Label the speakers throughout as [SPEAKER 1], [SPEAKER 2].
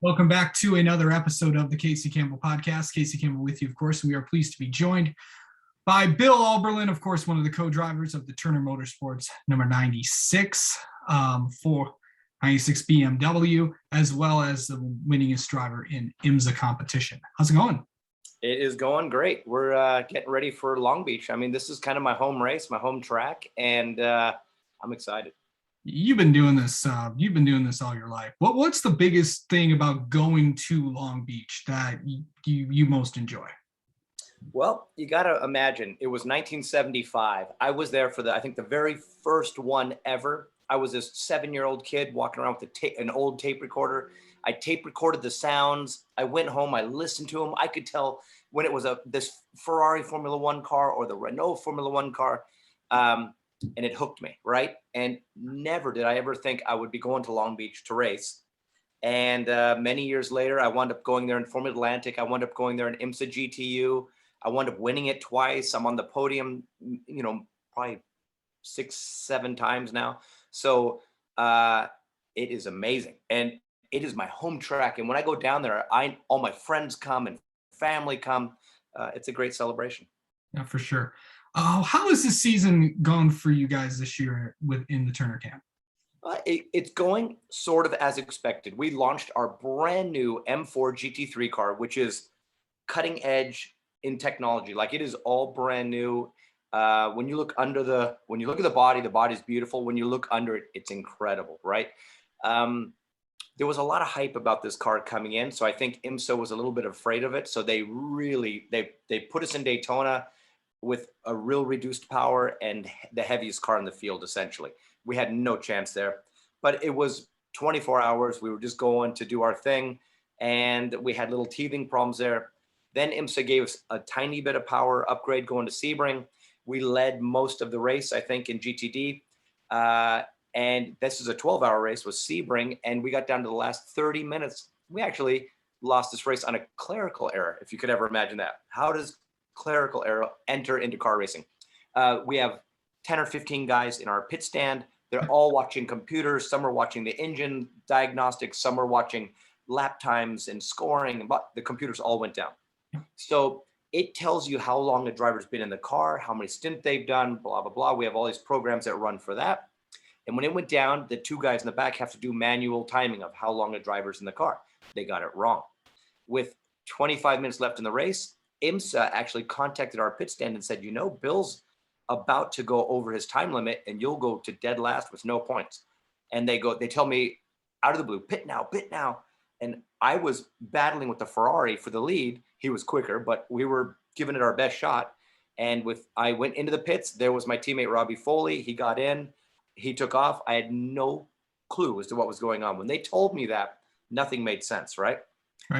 [SPEAKER 1] Welcome back to another episode of the Casey Campbell Podcast. Casey Campbell with you, of course. We are pleased to be joined by Bill Auberlen, of course, one of the co-drivers of the Turner Motorsports number 96 for 96 BMW, as well as the winningest driver in IMSA competition. How's it going?
[SPEAKER 2] It is going great. We're getting ready for Long Beach. I mean, this is kind of my home race, my home track, and I'm excited.
[SPEAKER 1] You've been doing this. You've been doing this all your life. What's the biggest thing about going to Long Beach that you most enjoy?
[SPEAKER 2] Well, you got to imagine it was 1975. I was there for I think the very first one ever. I was this 7-year-old kid walking around with an old tape recorder. I tape recorded the sounds. I went home. I listened to them. I could tell when it was this Ferrari Formula One car or the Renault Formula One car. And it hooked me, right? And never did I ever think I would be going to Long Beach to race. And many years later, I wound up going there in Formula Atlantic. I wound up going there in IMSA GTU. I wound up winning it twice. I'm on the podium, probably 6-7 times now. So it is amazing. And it is my home track. And when I go down there, all my friends come and family come. It's a great celebration.
[SPEAKER 1] Yeah, for sure. How has this season gone for you guys this year within the Turner camp?
[SPEAKER 2] It's going sort of as expected. We launched our brand new M4 GT3 car, which is cutting edge in technology. Like, it is all brand new. When you look at the body is beautiful. When you look under it, it's incredible, right? There was a lot of hype about this car coming in, so I think IMSA was a little bit afraid of it. So they put us in Daytona with a real reduced power and the heaviest car in the field, essentially. We had no chance there, but it was 24 hours. We were just going to do our thing, and we had little teething problems there. Then IMSA gave us a tiny bit of power upgrade going to Sebring. We led most of the race, I think, in GTD. And this is a 12-hour race with Sebring, and we got down to the last 30 minutes. We actually lost this race on a clerical error, if you could ever imagine that. How does clerical error enter into car racing? We have 10 or 15 guys in our pit stand. They're all watching computers. Some are watching the engine diagnostics. Some are watching lap times and scoring, but the computers all went down. So it tells you how long a driver's been in the car, how many stints they've done, blah, blah, blah. We have all these programs that run for that. And when it went down, the two guys in the back have to do manual timing of how long a driver's in the car. They got it wrong. With 25 minutes left in the race, IMSA actually contacted our pit stand and said, Bill's about to go over his time limit and you'll go to dead last with no points. And they tell me out of the blue, pit now. And I was battling with the Ferrari for the lead. He was quicker, but we were giving it our best shot. And I went into the pits. There was my teammate, Robbie Foley. He got in, he took off. I had no clue as to what was going on. When they told me that, nothing made sense, right?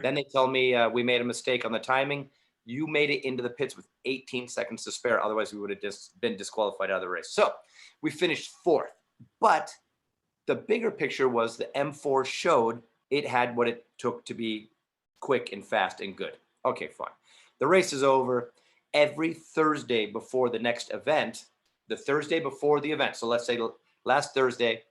[SPEAKER 2] Then they tell me we made a mistake on the timing. You made it into the pits with 18 seconds to spare. Otherwise, we would have just been disqualified out of the race. So we finished 4th. But the bigger picture was the M4 showed it had what it took to be quick and fast and good. Okay, fine. The race is over. Every Thursday before the next event, the Thursday before the event, so let's say last Thursday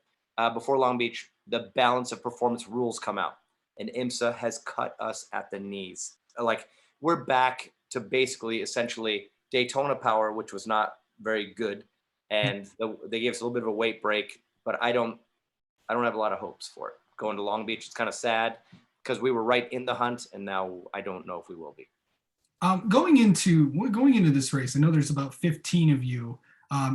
[SPEAKER 2] before Long Beach, the balance of performance rules come out. And IMSA has cut us at the knees. Like, we're back to basically essentially Daytona power, which was not very good. And they gave us a little bit of a weight break, but I don't have a lot of hopes for it. Going to Long Beach, it's kind of sad because we were right in the hunt, and now I don't know if we will be.
[SPEAKER 1] Going into this race, I know there's about 15 of you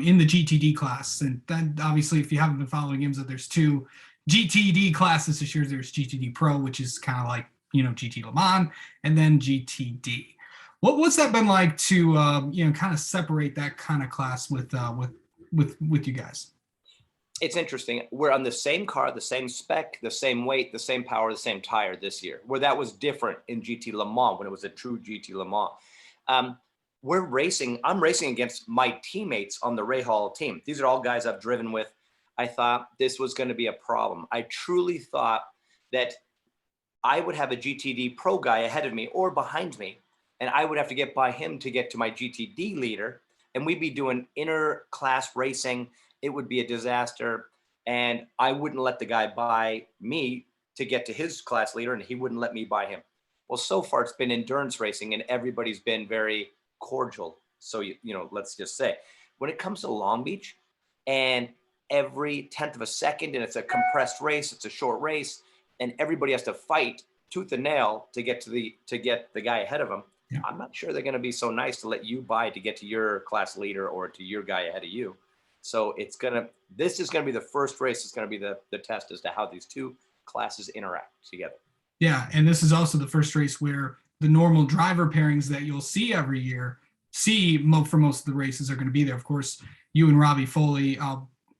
[SPEAKER 1] in the GTD class. And then obviously, if you haven't been following IMSA, there's 2 GTD classes this year. There's GTD Pro, which is kind of like, GT Le Mans, and then GTD. What's that been like to, kind of separate that kind of class with you guys?
[SPEAKER 2] It's interesting. We're on the same car, the same spec, the same weight, the same power, the same tire this year, where that was different in GT Le Mans when it was a true GT Le Mans. I'm racing against my teammates on the Ray Hall team. These are all guys I've driven with. I thought this was going to be a problem. I truly thought that I would have a GTD Pro guy ahead of me or behind me, and I would have to get by him to get to my GTD leader, and we'd be doing inter-class racing. It would be a disaster, and I wouldn't let the guy by me to get to his class leader, and he wouldn't let me buy him. Well, so far it's been endurance racing, and everybody's been very cordial. So, let's just say when it comes to Long Beach, and every tenth of a second, and it's a compressed race, it's a short race, and everybody has to fight tooth and nail to get the guy ahead of them.
[SPEAKER 1] Yeah.
[SPEAKER 2] I'm not sure they're going to be so nice to let you buy to get to your class leader or to your guy ahead of you. So this is going to be the first race. It's going to be the test as to how these two classes interact together.
[SPEAKER 1] Yeah, and this is also the first race where the normal driver pairings that you'll see every year, for most of the races, are going to be there. Of course, you and Robbie Foley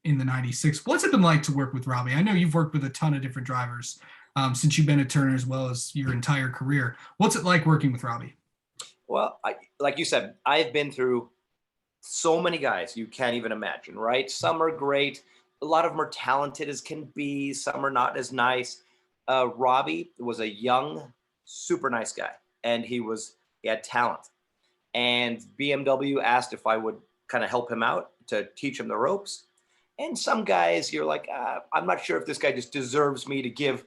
[SPEAKER 1] in the 96. What's it been like to work with Robbie? I know you've worked with a ton of different drivers since you've been at Turner, as well as your entire career. What's it like working with Robbie?
[SPEAKER 2] Well, like you said, I've been through so many guys you can't even imagine, right? Some are great. A lot of them are talented as can be. Some are not as nice. Robbie was a young, super nice guy, and he had talent. And BMW asked if I would kind of help him out to teach him the ropes. And some guys, you're like, I'm not sure if this guy just deserves me to give,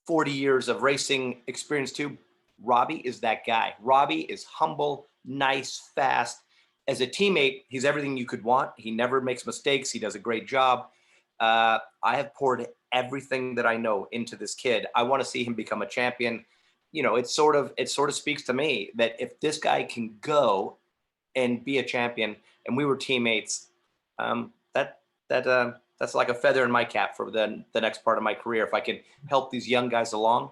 [SPEAKER 2] 40 years of racing experience to. Robbie is that guy. Robbie is humble, nice, fast. As a teammate, he's everything you could want. He never makes mistakes. He does a great job. I have poured everything that I know into this kid. I want to see him become a champion. It sort of speaks to me that if this guy can go and be a champion, and we were teammates, that's like a feather in my cap for the next part of my career. If I can help these young guys along,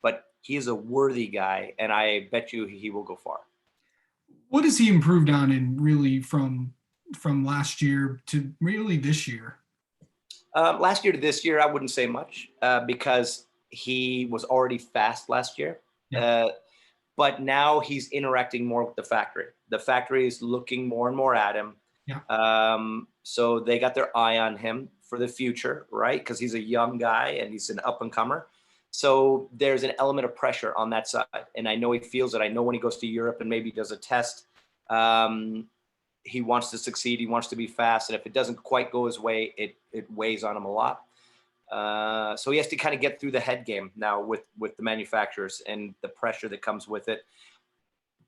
[SPEAKER 2] but he is a worthy guy, and I bet you he will go far.
[SPEAKER 1] What has he improved on, and really from last year to really this year?
[SPEAKER 2] Last year to this year, I wouldn't say much because he was already fast last year.
[SPEAKER 1] Yeah.
[SPEAKER 2] But now he's interacting more with the factory. The factory is looking more and more at him.
[SPEAKER 1] Yeah.
[SPEAKER 2] So they got their eye on him for the future, right? Because he's a young guy and he's an up-and-comer. So there's an element of pressure on that side. And I know he feels it. I know when he goes to Europe and maybe does a test, he wants to succeed. He wants to be fast. And if it doesn't quite go his way, it weighs on him a lot. So he has to kind of get through the head game now with the manufacturers and the pressure that comes with it.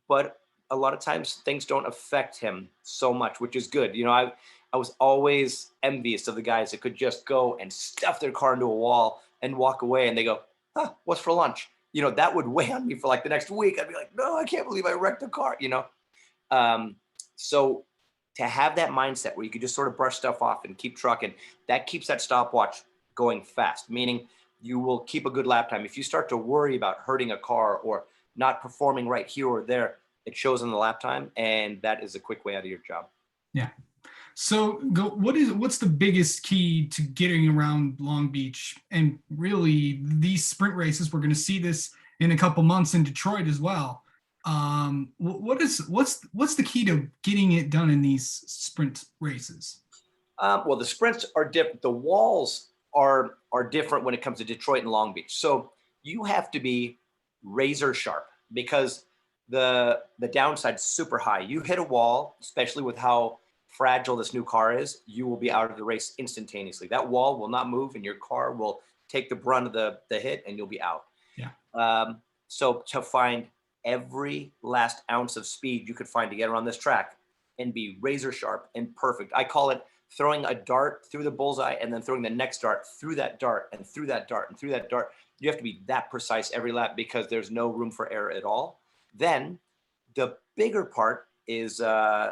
[SPEAKER 2] But a lot of times things don't affect him so much, which is good. I was always envious of the guys that could just go and stuff their car into a wall and walk away, and they go, what's for lunch? That would weigh on me for like the next week. I'd be like, no, I can't believe I wrecked a car, So to have that mindset where you could just sort of brush stuff off and keep trucking, that keeps that stopwatch going fast, meaning you will keep a good lap time. If you start to worry about hurting a car or not performing right here or there, it shows in the lap time, and that is a quick way out of your job.
[SPEAKER 1] Yeah. So what's the biggest key to getting around Long Beach, and really these sprint races? We're going to see this in a couple months in Detroit as well. What's the key to getting it done in these sprint races?
[SPEAKER 2] Well, the sprints are different. The walls are different when it comes to Detroit and Long Beach. So you have to be razor sharp because the downside is super high. You hit a wall, especially with how fragile this new car is, you will be out of the race instantaneously. That wall will not move, and your car will take the brunt of the hit, and you'll be out.
[SPEAKER 1] Yeah.
[SPEAKER 2] So to find every last ounce of speed you could find to get around this track and be razor sharp and perfect. I call it throwing a dart through the bullseye and then throwing the next dart through that dart and through that dart and through that dart. You have to be that precise every lap because there's no room for error at all. Then the bigger part is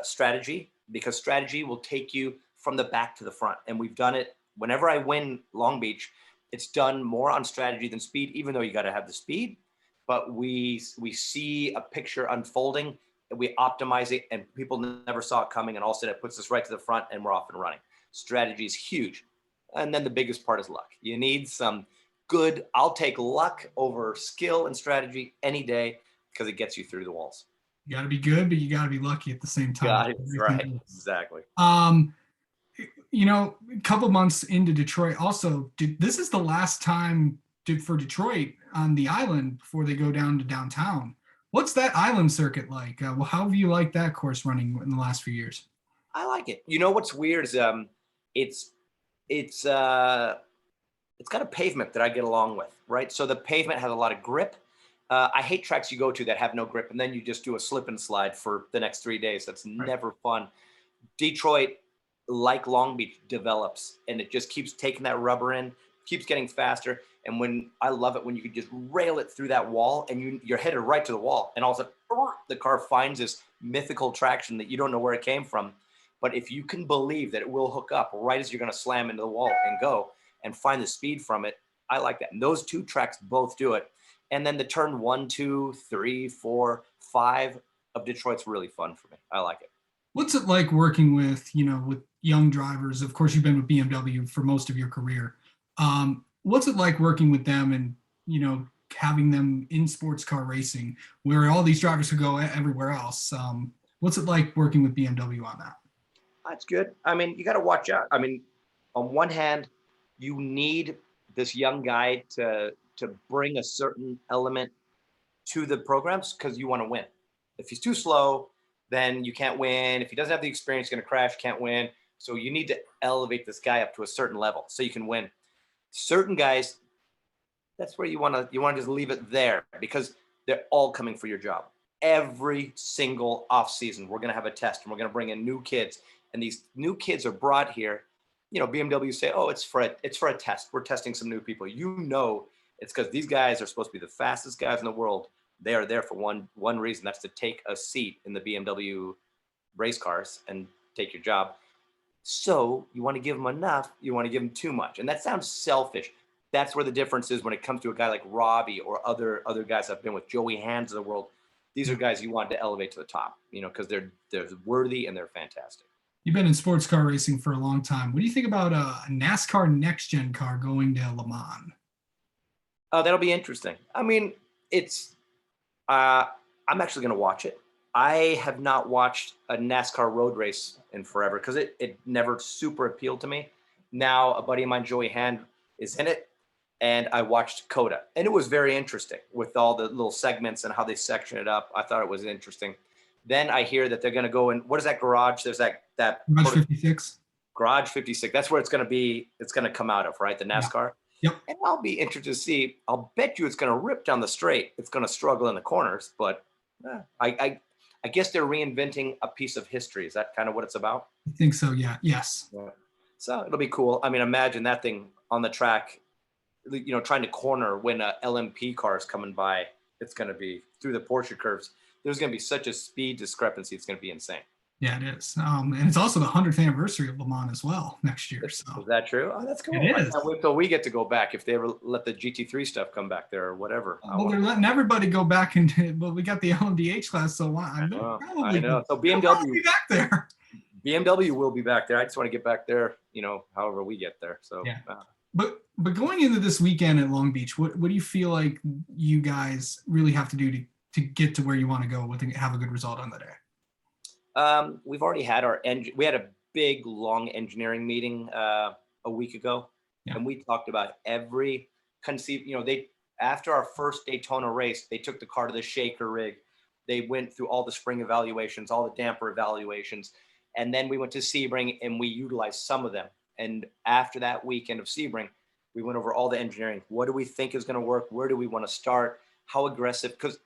[SPEAKER 2] strategy, because strategy will take you from the back to the front. And we've done it whenever I win Long Beach. It's done more on strategy than speed, even though you got to have the speed. But we see a picture unfolding, and we optimize it, and people never saw it coming. And all of a sudden, it puts us right to the front, and we're off and running. Strategy is huge. And then the biggest part is luck. You need some good, I'll take luck over skill and strategy any day because it gets you through the walls.
[SPEAKER 1] You got to be good, but you got to be lucky at the same time.
[SPEAKER 2] Right, exactly.
[SPEAKER 1] A couple months into Detroit, also, this is the last time for Detroit on the island before they go down to downtown. What's that island circuit like? How have you liked that course running in the last few years?
[SPEAKER 2] I like it. What's weird is it's it's got a pavement that I get along with, right? So the pavement has a lot of grip. I hate tracks you go to that have no grip, and then you just do a slip and slide for the next 3 days. That's
[SPEAKER 1] Right.
[SPEAKER 2] never fun. Detroit, like Long Beach, develops, and it just keeps taking that rubber in, keeps getting faster. And when I love it when you can just rail it through that wall, and you're headed right to the wall, and all of a sudden the car finds this mythical traction that you don't know where it came from. But if you can believe that it will hook up right as you're going to slam into the wall and go and find the speed from it, I like that. And those two tracks both do it. And then the turn 1, 2, 3, 4, 5 of Detroit's really fun for me. I like it.
[SPEAKER 1] What's it like working with, with young drivers? Of course, you've been with BMW for most of your career. What's it like working with them and, having them in sports car racing where all these drivers could go everywhere else? What's it like working with BMW on that?
[SPEAKER 2] That's good. I mean, you got to watch out. I mean, on one hand, you need this young guy to bring a certain element to the programs because you want to win. If he's too slow, then you can't win. If he doesn't have the experience, he's going to crash, can't win. So you need to elevate this guy up to a certain level so you can win. Certain guys, that's where you want to just leave it there because they're all coming for your job. Every single off season, we're going to have a test and we're going to bring in new kids. And these new kids are brought here. BMW say, oh, it's for a test. We're testing some new people. It's because these guys are supposed to be the fastest guys in the world. They are there for one reason. That's to take a seat in the BMW race cars and take your job. So you want to give them enough. You want to give them too much. And that sounds selfish. That's where the difference is when it comes to a guy like Robbie or other guys I've been with, Joey Hands of the world. These are guys you want to elevate to the top, because they're worthy and they're fantastic.
[SPEAKER 1] You've been in sports car racing for a long time. What do you think about a NASCAR next gen car going to Le Mans?
[SPEAKER 2] That'll be interesting. I mean, I'm actually going to watch it. I have not watched a NASCAR road race in forever because it never super appealed to me. Now a buddy of mine, Joey Hand, is in it, and I watched Coda, and it was very interesting with all the little segments and how they section it up. I thought it was interesting. Then I hear that they're going to go in. What is that garage? There's that
[SPEAKER 1] Garage 56.
[SPEAKER 2] Garage 56. That's where it's going to be. It's going to come out of, right? The NASCAR.
[SPEAKER 1] Yeah. Yep.
[SPEAKER 2] And I'll be interested to see. I'll bet you it's going to rip down the straight. It's going to struggle in the corners, but I guess they're reinventing a piece of history. Is that kind of what it's about?
[SPEAKER 1] I think so. Yeah. Yes.
[SPEAKER 2] Yeah. So it'll be cool. I mean, imagine that thing on the track, trying to corner when a LMP car is coming by. It's going to be through the Porsche curves. There's going to be such a speed discrepancy. It's going to be insane.
[SPEAKER 1] Yeah, it is. And it's also the 100th anniversary of Le Mans as well next year. So.
[SPEAKER 2] Is that true? Oh, that's cool.
[SPEAKER 1] It is.
[SPEAKER 2] I can't wait till we get to go back if they ever let the GT3 stuff come back there or whatever.
[SPEAKER 1] Well, they're letting everybody go back into. Well, we got the LMDH class, so
[SPEAKER 2] I know. So BMW
[SPEAKER 1] be back there.
[SPEAKER 2] BMW will be back there. I just want to get back there. However we get there. So.
[SPEAKER 1] Yeah. But going into this weekend at Long Beach, what do you feel like you guys really have to do to get to where you want to go and have a good result on the day?
[SPEAKER 2] We've already had we had a big long engineering meeting a week ago, and we talked about every after our first Daytona race, they took the car to the shaker rig. They went through all the spring evaluations, all the damper evaluations, and then we went to Sebring and we utilized some of them. And after that weekend of Sebring, we went over all the engineering. What do we think is going to work? Where do we want to start? How aggressive? Because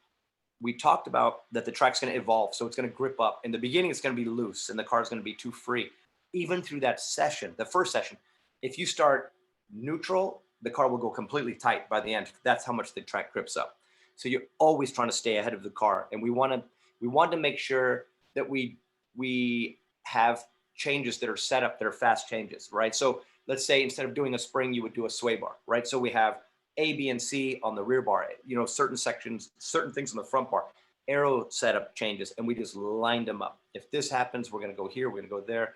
[SPEAKER 2] we talked about that the track's going to evolve, so it's going to grip up. In the beginning, it's going to be loose, and the car's going to be too free. Even through that session, the first session, if you start neutral, the car will go completely tight by the end. That's how much the track grips up. So you're always trying to stay ahead of the car, and we want to make sure that we have changes that are set up that are fast changes, right? So let's say instead of doing a spring, you would do a sway bar, right? So we have A, B, and C on the rear bar, certain sections, certain things on the front bar, aero setup changes, and we just lined them up. If this happens, we're going to go here, we're going to go there.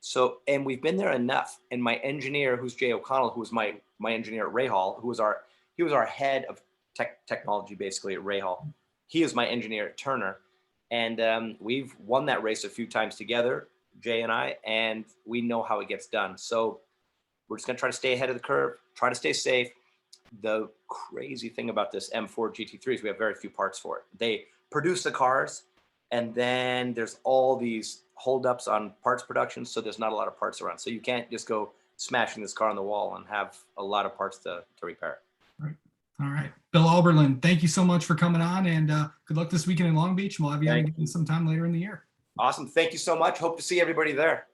[SPEAKER 2] So, and we've been there enough. And my engineer, who's Jay O'Connell, who was my engineer at Rahal, he was our head of technology basically at Rahal. He is my engineer at Turner. And we've won that race a few times together, Jay and I, and we know how it gets done. So we're just going to try to stay ahead of the curve, try to stay safe. The crazy thing about this M4 GT3 is we have very few parts for it. They produce the cars, and then there's all these holdups on parts production, so there's not a lot of parts around. So you can't just go smashing this car on the wall and have a lot of parts to repair.
[SPEAKER 1] Right. All right. Bill Auberlen, thank you so much for coming on, and good luck this weekend in Long Beach. We'll have you on again sometime later in the year.
[SPEAKER 2] Awesome. Thank you so much. Hope to see everybody there.